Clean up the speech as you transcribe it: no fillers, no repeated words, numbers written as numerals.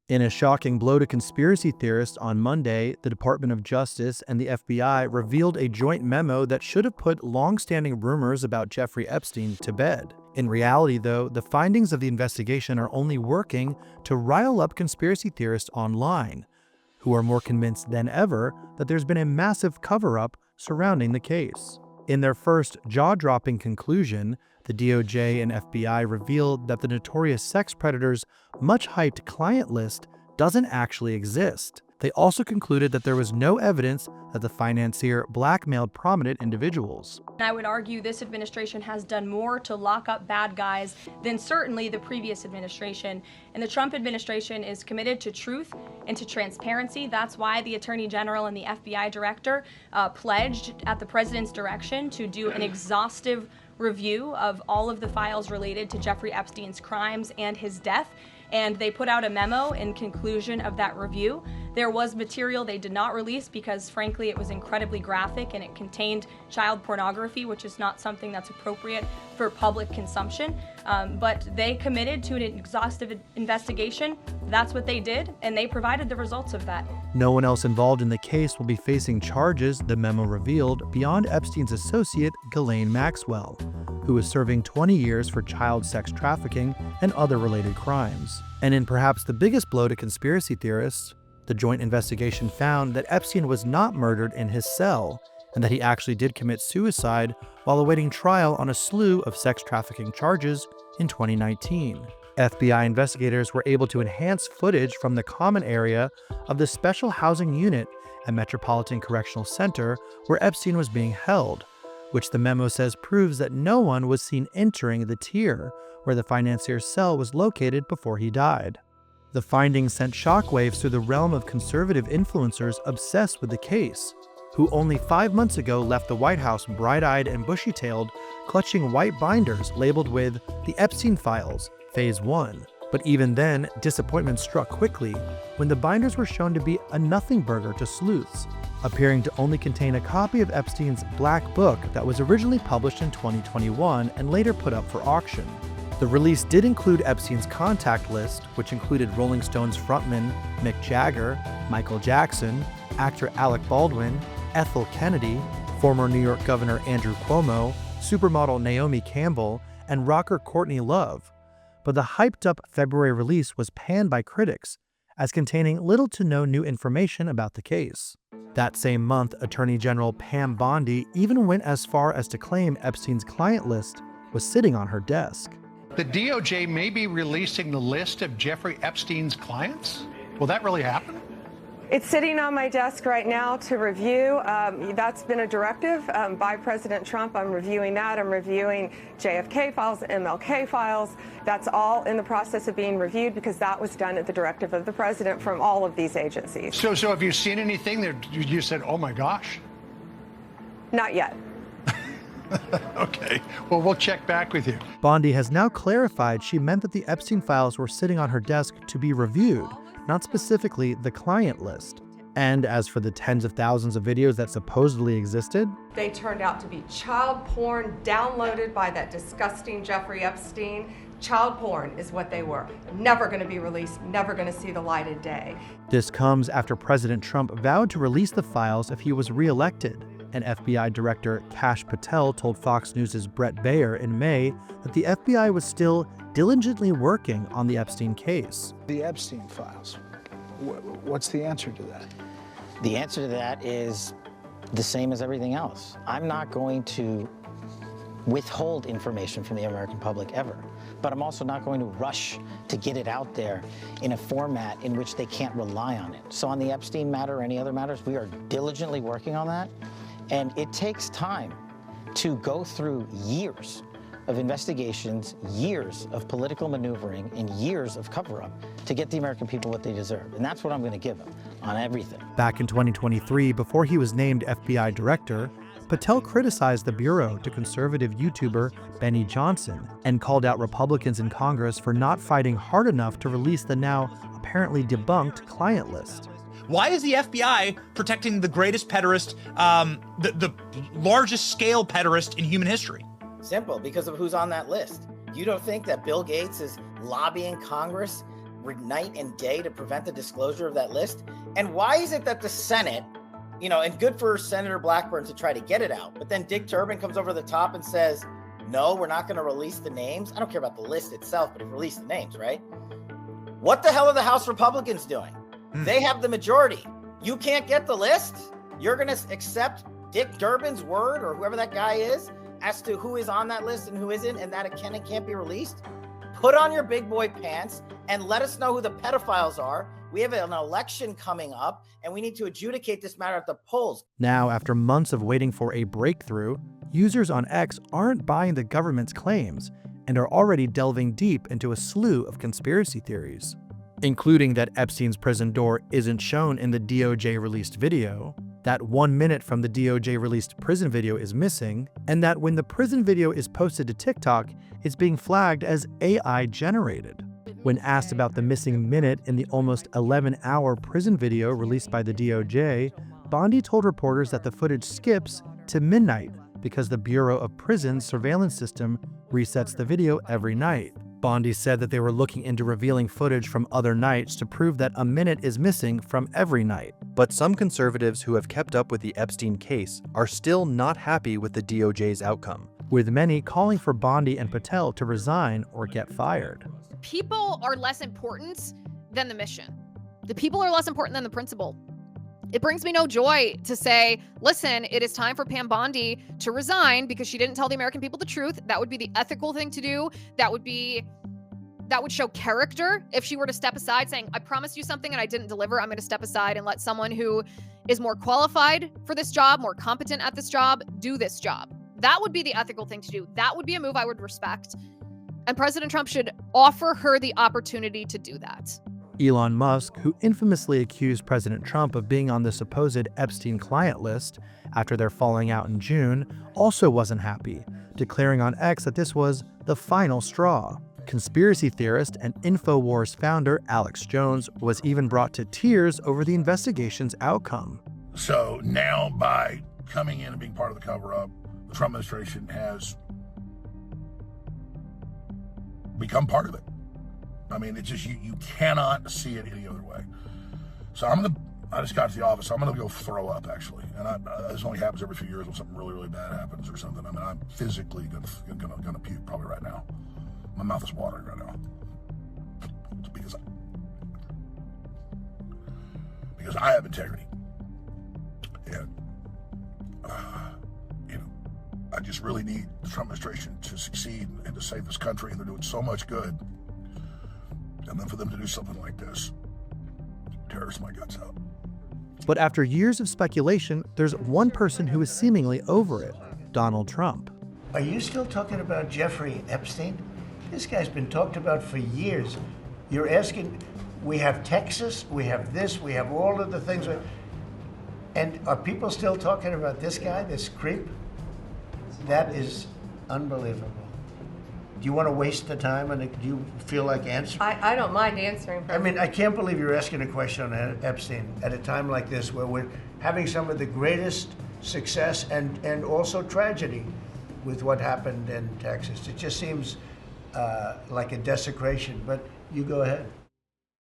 In a shocking blow to conspiracy theorists on Monday, the Department of Justice and the FBI revealed a joint memo that should have put long-standing rumors about Jeffrey Epstein to bed. In reality, though, the findings of the investigation are only working to rile up conspiracy theorists online, who are more convinced than ever that there's been a massive cover-up surrounding the case. In their first jaw-dropping conclusion, the DOJ and FBI revealed that the notorious sex predator's much-hyped client list doesn't actually exist. They also concluded that there was no evidence that the financier blackmailed prominent individuals. I would argue this administration has done more to lock up bad guys than certainly the previous administration. And the Trump administration is committed to truth and to transparency. That's why the Attorney General and the FBI Director pledged at the President's direction to do an exhaustive review of all of the files related to Jeffrey Epstein's crimes and his death. And they put out a memo in conclusion of that review. There was material they did not release because, frankly, it was incredibly graphic and it contained child pornography, which is not something that's appropriate for public consumption. But they committed to an exhaustive investigation. That's what they did, and they provided the results of that. No one else involved in the case will be facing charges, the memo revealed, beyond Epstein's associate, Ghislaine Maxwell, who is serving 20 years for child sex trafficking and other related crimes. And in perhaps the biggest blow to conspiracy theorists, the joint investigation found that Epstein was not murdered in his cell, and that he actually did commit suicide while awaiting trial on a slew of sex trafficking charges in 2019. FBI investigators were able to enhance footage from the common area of the special housing unit at Metropolitan Correctional Center where Epstein was being held, which the memo says proves that no one was seen entering the tier where the financier's cell was located before he died. The findings sent shockwaves through the realm of conservative influencers obsessed with the case, who only 5 months ago left the White House bright-eyed and bushy-tailed, clutching white binders labeled with the Epstein Files, Phase 1. But even then, disappointment struck quickly when the binders were shown to be a nothing burger to sleuths, appearing to only contain a copy of Epstein's Black Book that was originally published in 2021 and later put up for auction. The release did include Epstein's contact list, which included Rolling Stones frontman Mick Jagger, Michael Jackson, actor Alec Baldwin, Ethel Kennedy, former New York Governor Andrew Cuomo, supermodel Naomi Campbell, and rocker Courtney Love. But the hyped-up February release was panned by critics as containing little to no new information about the case. That same month, Attorney General Pam Bondi even went as far as to claim Epstein's client list was sitting on her desk. The DOJ may be releasing the list of Jeffrey Epstein's clients? Will that really happen? It's sitting on my desk right now to review. That's been a directive by President Trump. I'm reviewing that. I'm reviewing JFK files, MLK files. That's all in the process of being reviewed because that was done at the directive of the president from all of these agencies. So have you seen anything that you said, oh my gosh? Not yet. Okay, well, we'll check back with you. Bondi has now clarified she meant that the Epstein files were sitting on her desk to be reviewed, not specifically the client list. And as for the tens of thousands of videos that supposedly existed, They turned out to be child porn downloaded by that disgusting Jeffrey Epstein. Child porn is what they were. Never going to be released, never going to see the light of day. this comes after President Trump vowed to release the files if he was re-elected. And FBI Director Kash Patel told Fox News' Brett Baier in May that the FBI was still diligently working on the Epstein case. The Epstein files, what's the answer to that? The answer to that is the same as everything else. I'm not going to withhold information from the American public ever, but I'm also not going to rush to get it out there in a format in which they can't rely on it. So on the Epstein matter or any other matters, we are diligently working on that. And it takes time to go through years of investigations, years of political maneuvering, and years of cover-up to get the American people what they deserve. And that's what I'm going to give them on everything. Back in 2023, before he was named FBI director, Patel criticized the Bureau to conservative YouTuber Benny Johnson and called out Republicans in Congress for not fighting hard enough to release the now apparently debunked client list. Why is the FBI protecting the greatest pederast, the largest scale pederast in human history? Simple, because of who's on that list. You don't think that Bill Gates is lobbying Congress night and day to prevent the disclosure of that list? And why is it that the Senate, and good for Senator Blackburn to try to get it out, but then Dick Durbin comes over the top and says, no, we're not going to release the names. I don't care about the list itself, but release the names, right? What the hell are the House Republicans doing? They have the majority. You can't get the list? You're going to accept Dick Durbin's word, or whoever that guy is, as to who is on that list and who isn't, and that it can and can't be released? Put on your big boy pants and let us know who the pedophiles are. We have an election coming up, and we need to adjudicate this matter at the polls. Now, after months of waiting for a breakthrough, users on X aren't buying the government's claims and are already delving deep into a slew of conspiracy theories, including that Epstein's prison door isn't shown in the DOJ released video, that 1 minute from the DOJ released prison video is missing, and that when the prison video is posted to TikTok, it's being flagged as AI generated. When asked about the missing minute in the almost 11-hour prison video released by the DOJ, Bondi told reporters that the footage skips to midnight because the Bureau of Prisons surveillance system resets the video every night. Bondi said that they were looking into revealing footage from other nights to prove that a minute is missing from every night. But some conservatives who have kept up with the Epstein case are still not happy with the DOJ's outcome, with many calling for Bondi and Patel to resign or get fired. People are less important than the mission. The people are less important than the principle. It brings me no joy to say, listen, it is time for Pam Bondi to resign because she didn't tell the American people the truth. That would be the ethical thing to do. That would show character if she were to step aside saying, I promised you something and I didn't deliver. I'm going to step aside and let someone who is more qualified for this job, more competent at this job, do this job. That would be the ethical thing to do. That would be a move I would respect. And President Trump should offer her the opportunity to do that. Elon Musk, who infamously accused President Trump of being on the supposed Epstein client list after their falling out in June, also wasn't happy, declaring on X that this was the final straw. Conspiracy theorist and InfoWars founder Alex Jones was even brought to tears over the investigation's outcome. So now, by coming in and being part of the cover-up, the Trump administration has become part of it. I mean, it's just, you cannot see it any other way. So I just got to the office. I'm going to go throw up, actually. And this only happens every few years when something really, really bad happens or something. I mean, I'm physically going to puke probably right now. My mouth is watering right now. It's because I have integrity. And, I just really need the Trump administration to succeed and to save this country, and they're doing so much good. And then for them to do something like this tears my guts out. But after years of speculation, there's one person who is seemingly over it, Donald Trump. Are you still talking about Jeffrey Epstein? This guy's been talked about for years. You're asking, we have Texas, we have this, we have all of the things. And are people still talking about this guy, this creep? That is unbelievable. Do you want to waste the time, and do you feel like answering? I don't mind answering. I mean, I can't believe you're asking a question on Epstein at a time like this, where we're having some of the greatest success and also tragedy with what happened in Texas. It just seems like a desecration, but you go ahead.